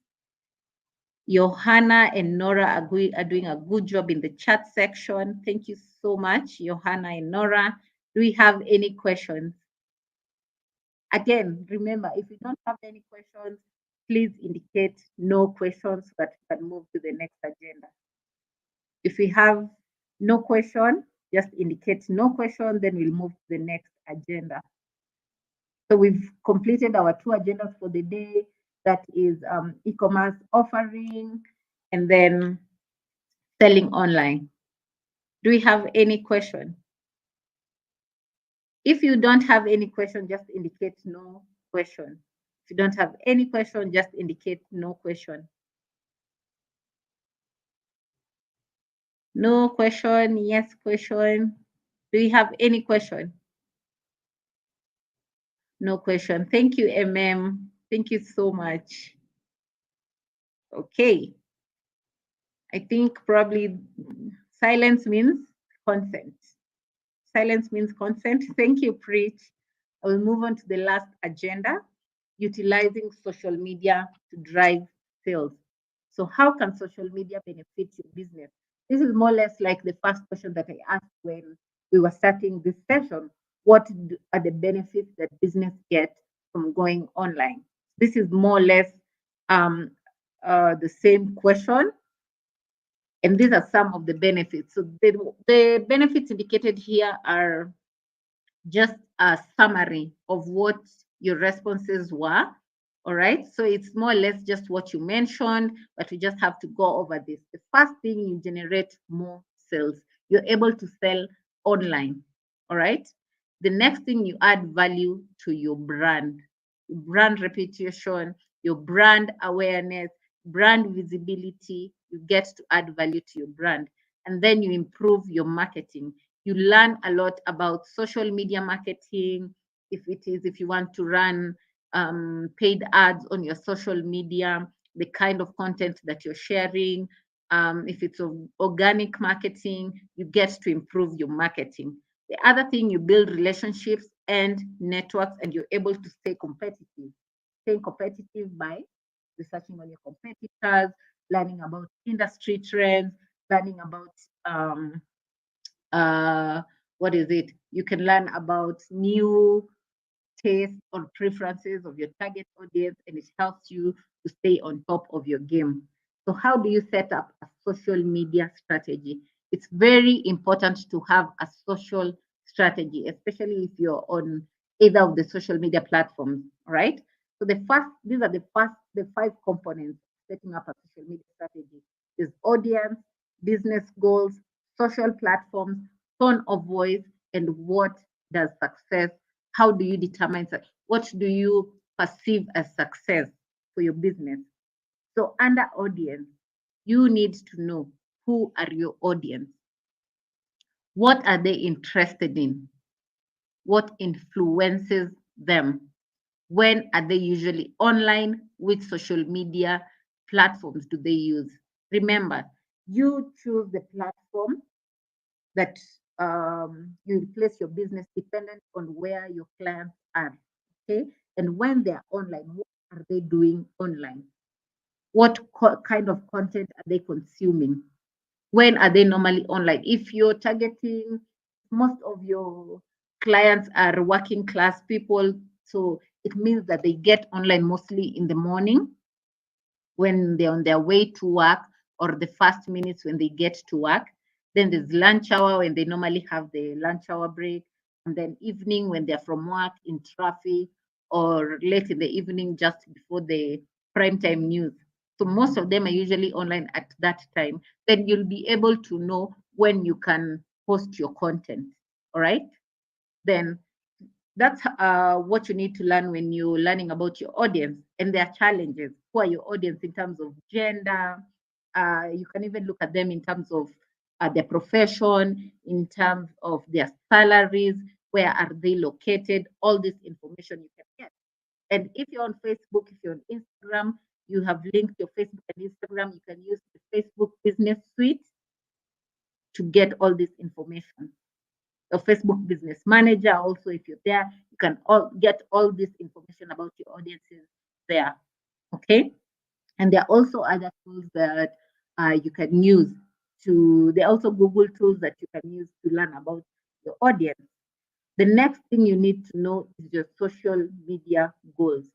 Johanna and Nora are doing a good job in the chat section. Thank you so much, Johanna and Nora. Do we have any questions? Again, remember, if you don't have any questions, please indicate no questions so that we can move to the next agenda. If we have no question, just indicate no question, then we'll move to the next agenda. So we've completed our 2 agendas for the day. That is e-commerce offering and then selling online. Do we have any question? If you don't have any question, just indicate no question. If you don't have any question, just indicate no question. No question, yes question. Do we have any question? No question. Thank you, MM. Thank you so much. Okay. I think probably silence means consent. Silence means consent. Thank you, Preach. I will move on to the last agenda, utilizing social media to drive sales. So how can social media benefit your business? This is more or less like the first question that I asked when we were starting this session. What are the benefits that business get from going online? This is more or less the same question, and these are some of the benefits. So the benefits indicated here are just a summary of what your responses were. All right. So it's more or less just what you mentioned, but we just have to go over this. The first thing, you generate more sales. You're able to sell online. All right. The next thing, you add value to your brand reputation, your brand awareness, brand visibility. You get to add value to your brand. And then you improve your marketing. You learn a lot about social media marketing. If you want to run paid ads on your social media, the kind of content that you're sharing. If it's organic marketing, you get to improve your marketing. The other thing, you build relationships and networks, and you're able to stay competitive. Staying competitive by researching on your competitors, learning about industry trends, learning about uh, what is it? You can learn about new tastes or preferences of your target audience, and it helps you to stay on top of your game. So, how do you set up a social media strategy? It's very important to have a social strategy, especially if you're on either of the social media platforms, right? So these are the five components setting up a social media strategy: is audience, business goals, social platforms, tone of voice, and what does success, how do you determine what do you perceive as success for your business? So under audience, you need to know who are your audience, what are they interested in, what influences them, when are they usually online, which social media platforms do they use. Remember, you choose the platform that you place your business dependent on where your clients are. Okay. And when they're online, what are they doing online? What kind of content are they consuming? When are they normally online? If you're targeting, most of your clients are working class people, so it means that they get online mostly in the morning when they're on their way to work, or the first minutes when they get to work. Then there's lunch hour when they normally have the lunch hour break. And then evening when they're from work in traffic, or late in the evening just before the prime time news. So most of them are usually online at that time. Then you'll be able to know when you can post your content. All right. Then that's what you need to learn when you're learning about your audience and their challenges. Who are your audience in terms of gender? You can even look at them in terms of their profession, in terms of their salaries, where are they located, all this information you can get. And if you're on Facebook, if you're on Instagram, you have linked your Facebook and Instagram, you can use the Facebook Business Suite to get all this information. A Facebook Business Manager. Also, if you're there, you can get all this information about your audiences there. Okay. And there are also other tools that you can use to, there are also Google tools that you can use to learn about your audience. The next thing you need to know is your social media goals.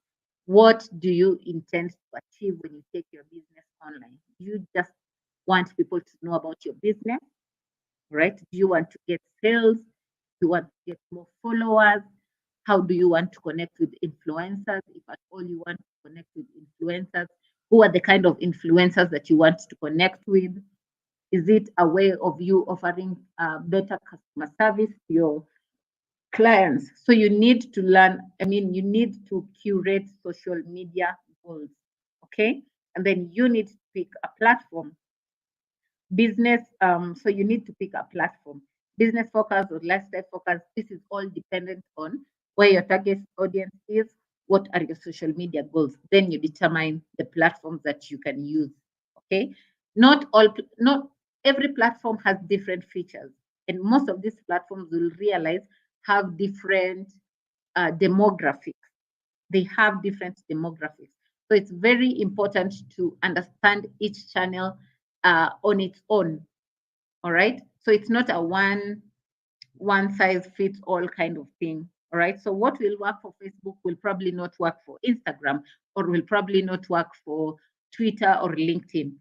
What do you intend to achieve when you take your business online? Do you just want people to know about your business? Right? Do you want to get sales? Do you want to get more followers? How do you want to connect with influencers? If at all you want to connect with influencers, who are the kind of influencers that you want to connect with? Is it a way of you offering better customer service to your clients? So you need to learn, you need to curate social media goals. Okay. And then you need to pick a platform. Business, so you need to pick a platform. Business focus or lifestyle focus, this is all dependent on where your target audience is, what are your social media goals. Then you determine the platforms that you can use. Okay. Not every platform has different features. And most of these platforms will realize have different demographics. They have different demographics. So it's very important to understand each channel on its own. All right. So it's not a one size fits all kind of thing. All right. So what will work for Facebook will probably not work for Instagram, or will probably not work for Twitter or LinkedIn.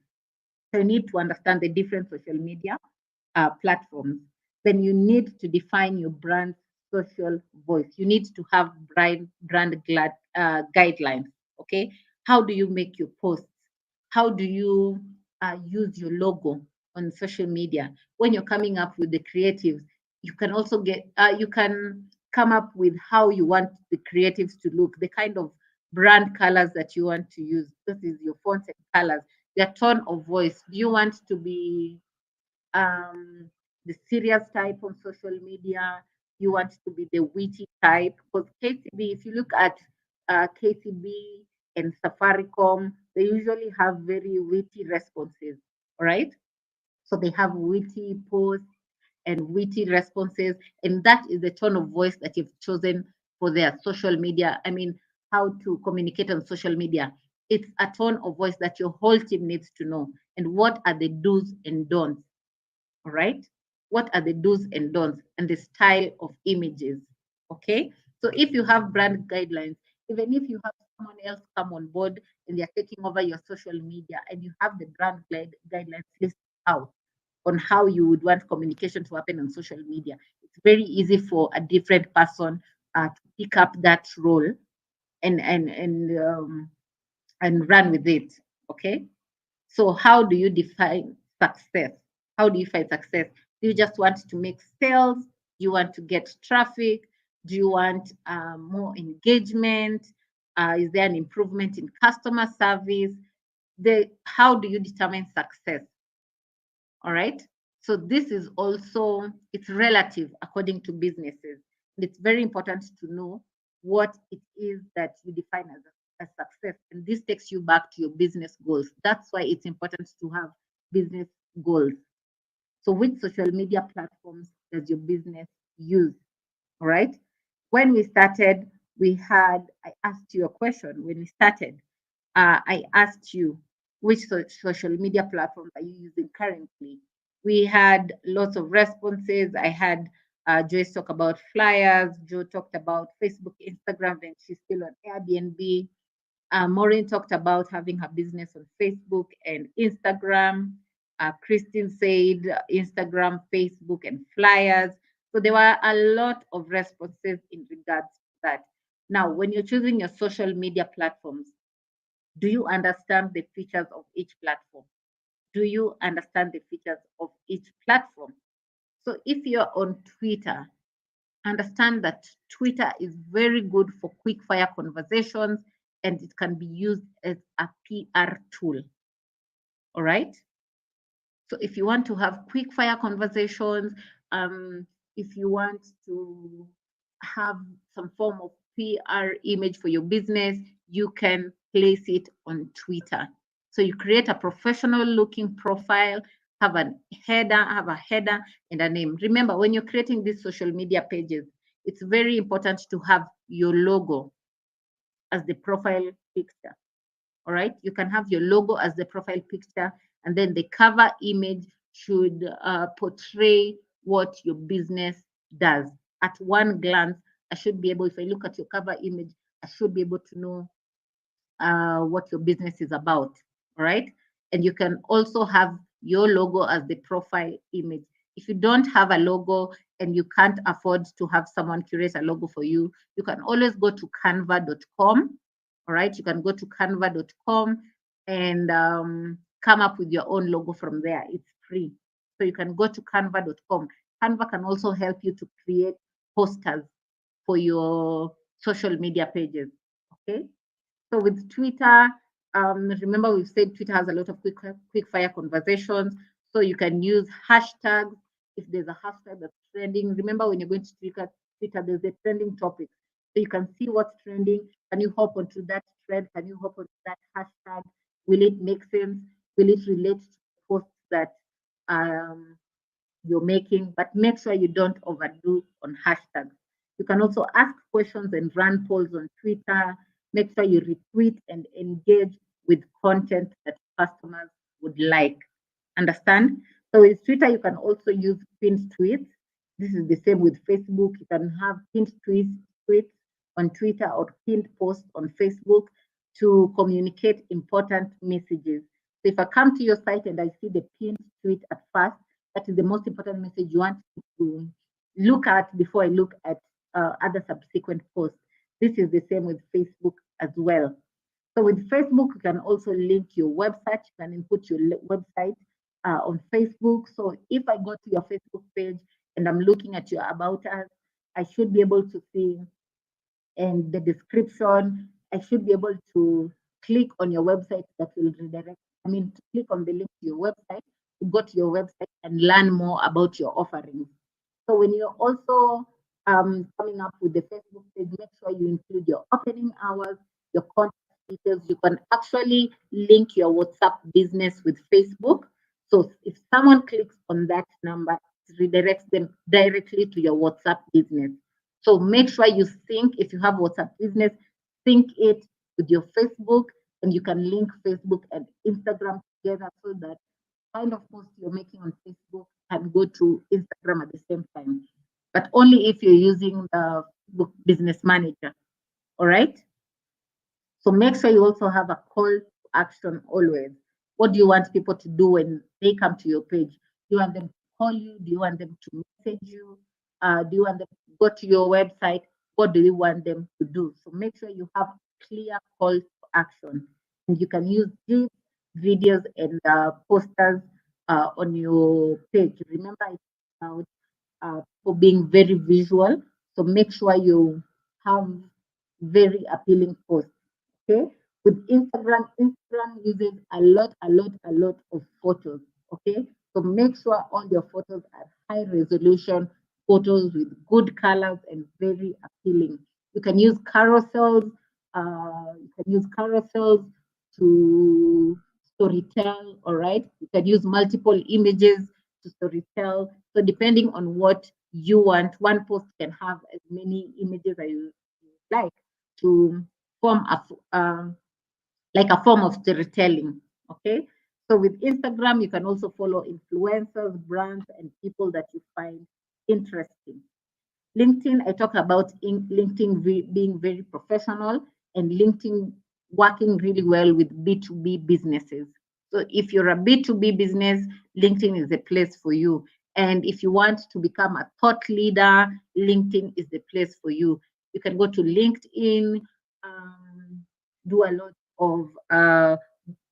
So you need to understand the different social media platforms. Then you need to define your brand's social voice. You need to have guidelines. Okay. How do you make your posts? How do you use your logo on social media? When you're coming up with the creatives, you can also you can come up with how you want the creatives to look, the kind of brand colors that you want to use. This is your fonts and colors, your tone of voice. Do you want to be um, the serious type on social media? You want to be the witty type? Because KCB, if you look at KCB and Safaricom, they usually have very witty responses, all right? So they have witty posts. and witty responses. And that is the tone of voice that you've chosen for their social media. I mean, how to communicate on social media. It's a tone of voice that your whole team needs to know. And what are the do's and don'ts? All right. What are the do's and don'ts and the style of images? Okay. So if you have brand guidelines, even if you have someone else come on board and they're taking over your social media and you have the brand guidelines listed out on how you would want communication to happen on social media, it's very easy for a different person to pick up that role and and run with it. Okay. So how do you define success? How do you find success? Do you just want to make sales? Do you want to get traffic? Do you want more engagement? Is there an improvement in customer service? How do you determine success? All right. So this is also, it's relative according to businesses. And it's very important to know what it is that you define as a success. And this takes you back to your business goals. That's why it's important to have business goals. So which social media platforms does your business use? All right. When we started, I asked you a question when we started. I asked you which social media platforms are you using currently. We had lots of responses. I had Joyce talk about flyers. Joe talked about Facebook, Instagram, and she's still on Airbnb. Maureen talked about having her business on Facebook and Instagram. Christine said Instagram, Facebook, and flyers. So there were a lot of responses in regards to that. Now, when you're choosing your social media platforms, do you understand the features of each platform? Do you understand the features of each platform? So if you're on Twitter, understand that Twitter is very good for quick fire conversations and it can be used as a PR tool. All right. So if you want to have quick fire conversations, if you want to have some form of PR image for your business, you can place it on Twitter. So you create a professional looking profile, have a header and a name. Remember, when you're creating these social media pages, it's very important to have your logo as the profile picture. All right. You can have your logo as the profile picture, and then the cover image should portray what your business does. At one glance, I should be able, if I look at your cover image, I should be able to know what your business is about. All right. And you can also have your logo as the profile image. If you don't have a logo and you can't afford to have someone curate a logo for you, you can always go to canva.com. All right. You can go to canva.com and come up with your own logo from there. It's free. So you can go to canva.com. Canva can also help you to create posters for your social media pages. Okay. So with Twitter, remember we've said Twitter has a lot of quick fire conversations. So you can use hashtags. If there's a hashtag that's trending, remember when you're going to Twitter, there's a trending topic. So you can see what's trending. Can you hop onto that trend? Can you hop onto that hashtag? Will it make sense? Will it relate to posts that you're making? But make sure you don't overdo on hashtags. You can also ask questions and run polls on Twitter. Make sure you retweet and engage with content that customers would like. Understand? So with Twitter, you can also use pinned tweets. This is the same with Facebook. You can have pinned tweets on Twitter or pinned posts on Facebook to communicate important messages. So if I come to your site and I see the pinned tweet at first, that is the most important message you want to look at before I look at other subsequent posts. This is the same with Facebook as well. So with Facebook, you can also link your website. You can input your website on Facebook. So if I go to your Facebook page and I'm looking at your About Us, I should be able to see in the description, I should be able to click on your website that will redirect, to click on the link to your website, to go to your website and learn more about your offerings. So when you're also coming up with the Facebook page, make sure you include your opening hours, your contact details. You can actually link your WhatsApp business with Facebook. So if someone clicks on that number, redirects them directly to your WhatsApp business. So make sure you sync, if you have WhatsApp business, sync it with your Facebook, and you can link Facebook and Instagram together so that kind of post you're making on Facebook can go to Instagram at the same time, but only if you're using the Facebook Business Manager. All right. So make sure you also have a call to action always. What do you want people to do when they come to your page? Do you want them to call you? Do you want them to message you? Do you want them to go to your website? What do you want them to do? So make sure you have clear call to action. And you can use these videos and posters on your page. Remember, it's about for being very visual. So make sure you have very appealing posts. Okay. With Instagram uses a lot of photos. Okay. So make sure all your photos are high resolution photos with good colors and very appealing. You can use carousels. To storytell. All right. You can use multiple images to storytell. So depending on what you want, one post can have as many images as you like to form like a form of storytelling. Okay. So with Instagram, you can also follow influencers, brands, and people that you find interesting. LinkedIn, I talk about LinkedIn being very professional, and LinkedIn working really well with B2B businesses. So if you're a B2B business, LinkedIn is the place for you. And if you want to become a thought leader, LinkedIn is the place for you. You can go to LinkedIn, do a lot of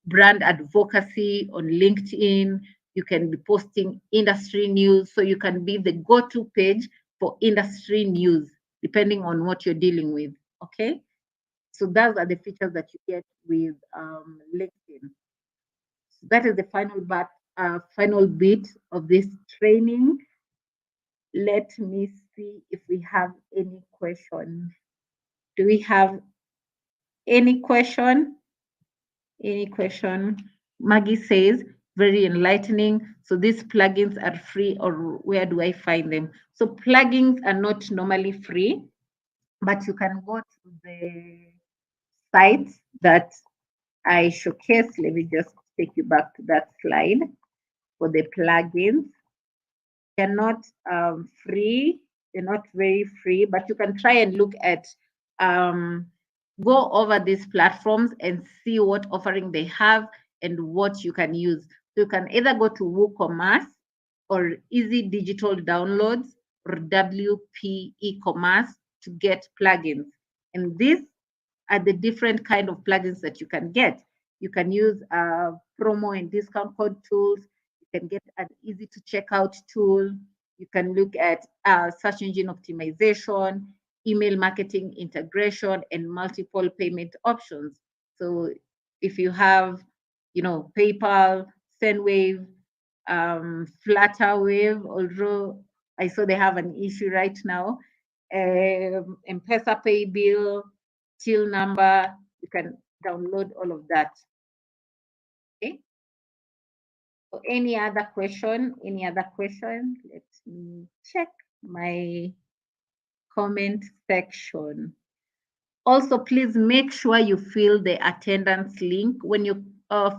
brand advocacy on LinkedIn. You can be posting industry news. So you can be the go-to page for industry news, depending on what you're dealing with. Okay. So those are the features that you get with LinkedIn. So that is the final bit of this training. Let me see if we have any question. Do we have any question? Any question? Maggie says, very enlightening. So these plugins are free, or where do I find them? So plugins are not normally free, but you can go to the site that I showcase. Let me just take you back to that slide for the plugins. They're not free. They're not very free, but you can try and look at go over these platforms and see what offering they have and what you can use. So you can either go to WooCommerce or Easy Digital Downloads or WP e-commerce to get plugins. And these are the different kind of plugins that you can get. You can use promo and discount code tools. You can get an easy to check out tool. You can look at search engine optimization, email marketing integration, and multiple payment options. So if you have, PayPal, SendWave, Flutterwave, although I saw they have an issue right now, M-Pesa Pay Bill, till number, you can download all of that. Okay. So any other question? Any other question? Let me check my comment section. Also, please make sure you fill the attendance link. When you're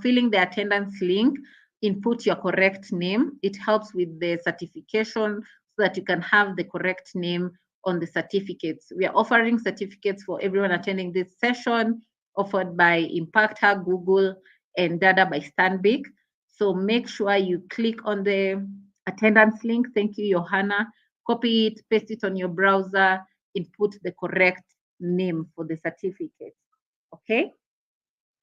filling the attendance link, input your correct name. It helps with the certification so that you can have the correct name on the certificates. We are offering certificates for everyone attending this session, offered by Impacta, Google, and Dada by Stanbic. So make sure you click on the attendance link. Thank you, Johanna. Copy it, paste it on your browser, input the correct name for the certificate. Okay.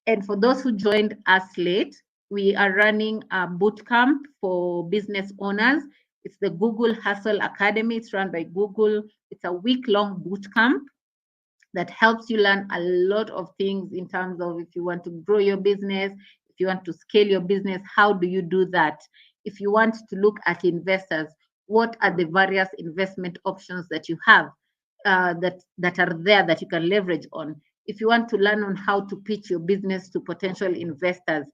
And for those who joined us late, we are running a boot camp for business owners. It's the Google Hustle Academy. It's run by Google. It's a week-long boot camp that helps you learn a lot of things in terms of if you want to grow your business, if you want to scale your business, how do you do that? If you want to look at investors, what are the various investment options that you have that are there that you can leverage on? If you want to learn on how to pitch your business to potential investors,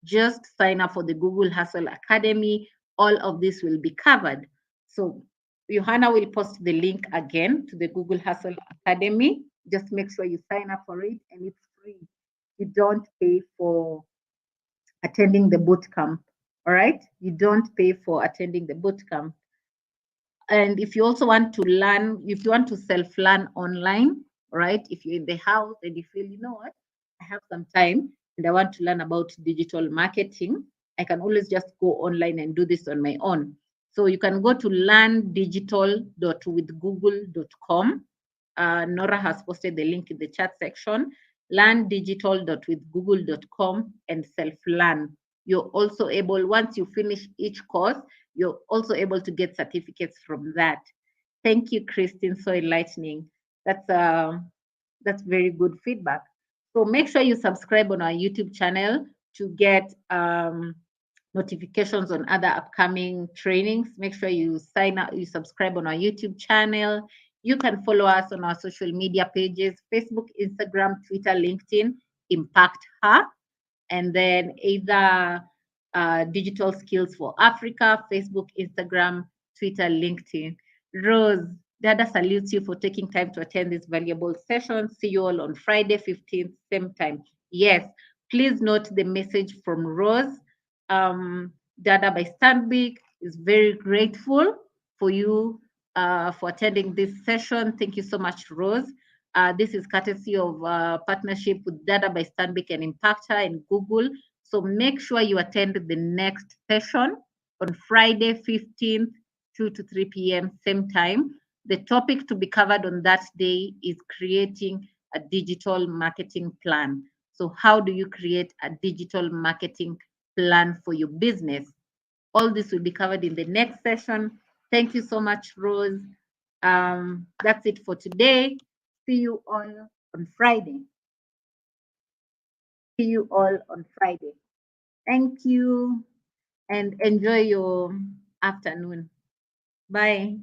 just sign up for the Google Hustle Academy. all of this will be covered. So Johanna will post the link again to the Google Hustle Academy. Just make sure you sign up for it, and it's free. You don't pay for attending the boot camp. All right, you don't pay for attending the boot camp. And if you also want to learn, if you want to self-learn online, right? If you're in the house and you feel, you know what, I have some time and I want to learn about digital marketing, I can always just go online and do this on my own. So you can go to learndigital.withgoogle.com. Nora has posted the link in the chat section. Learndigital.withgoogle.com and self-learn. You're also able, once you finish each course, you're also able to get certificates from that. Thank you, Christine. So enlightening. That's very good feedback. So make sure you subscribe on our YouTube channel to get notifications on other upcoming trainings. Make sure you sign up, you subscribe on our YouTube channel. You can follow us on our social media pages: Facebook, Instagram, Twitter, LinkedIn. Impact Her, and then either Digital Skills for Africa, Facebook, Instagram, Twitter, LinkedIn. Rose, Dada salutes you for taking time to attend this valuable session. See you all on Friday, 15th, same time. Yes, please note the message from Rose. Dada by Stanbic is very grateful for you for attending this session. Thank you so much, Rose. This is courtesy of partnership with Dada by Stanbic and Impactor and Google. So make sure you attend the next session on Friday, 15th, 2 to 3 p.m., same time. The topic to be covered on that day is creating a digital marketing plan. So how do you create a digital marketing plan for your business? All this will be covered in the next session. Thank you so much, Rose. That's it for today. See you all on Friday. See you all on Friday. Thank you and enjoy your afternoon. Bye.